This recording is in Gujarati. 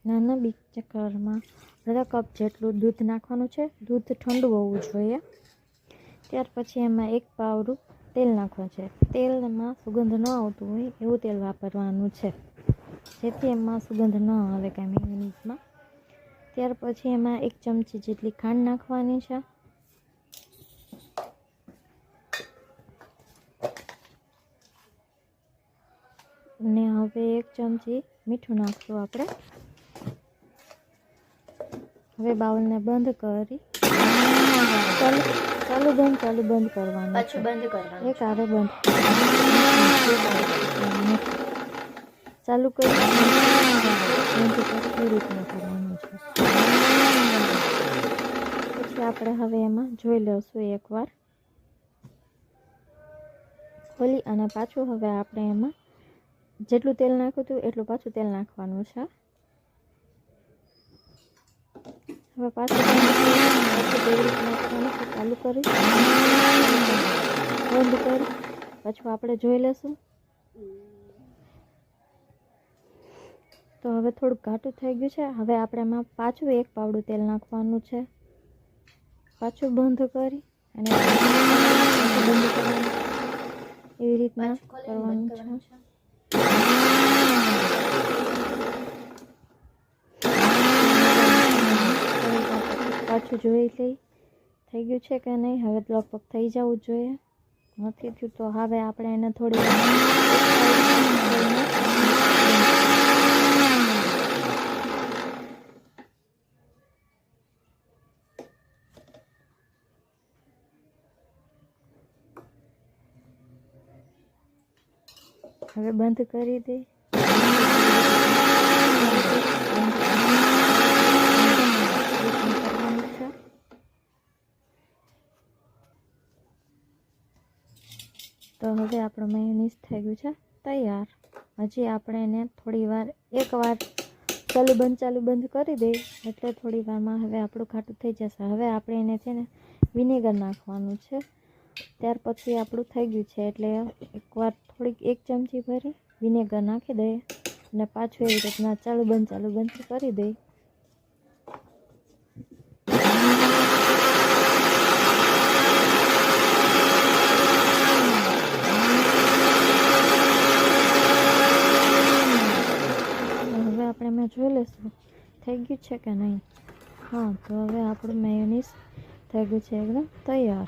નાના બીકરમાં અડધા કપ જેટલું દૂધ નાખવાનું છે। દૂધ ઠંડુ હોવું જોઈએ। ત્યાર પછી એમાં 1 પાવડું તેલ નાખવાનું છે। તેલમાં સુગંધ ન આવતું હોય એવું તેલ વાપરવાનું છે, જેથી એમાં સુગંધ ન આવે કાંઈ મેયોનીઝમાં। ત્યાર પછી એમાં 1 ચમચી જેટલી ખાંડ નાખવાની છે। અને હવે 1 ચમચી મીઠું નાખશું આપણે। હવે બાઉલને બંધ કરી ચાલુ બંધ કરવાનું પાછું બંધ કરવાનું એક આરે બંધ ચાલુ કરી એ રીતના કરવાનું છે। પછી આપણે હવે એમાં જોઈ લઈશું એકવાર ખોલી અને પાછું હવે આપણે એમાં જેટલું તેલ નાખ્યું હતું એટલું પાછું તેલ નાખવાનું છે। હવે પાછું ચાલુ કરી બંધ કરી પાછું આપણે જોઈ લેશું। તો હવે થોડુંક ઘાટું થઈ ગયું છે। હવે આપણે એમાં પાછું 1 પાવડું તેલ નાખવાનું છે। પાછું બંધ કરી અને બંધ કરવાનું એવી રીતના કરવાનું છે। પાછું જોઈ લઈ થઈ ગયું છે કે નહીં। હવે લગભગ થઈ જવું જોઈએ, નથી થયું તો હવે આપણે એને થોડી હવે બંધ કરી દઈ। તો હવે આપણું મેયોનીઝ થઈ ગયું છે તૈયાર। હજી આપણે એને થોડી વાર એકવાર ચાલુ બંધ કરી દઈએ એટલે થોડી વારમાં હવે આપણું ઘાટું થઈ જશે। હવે આપણે એને છે ને વિનેગર નાખવાનું છે। ત્યાર પછી આપણું થઈ ગયું છે એટલે એકવાર થોડીક 1 ચમચી ભરી વિનેગર નાખી દઈએ અને પાછું એવી રીતના ચાલુ બંધ કરી દઈએ। હવે આપણે એમાં જોઈ લઈશું થઈ ગયું છે કે નહીં। હા, તો હવે આપણું મેયોનીઝ થઈ ગયું છે એકદમ તૈયાર।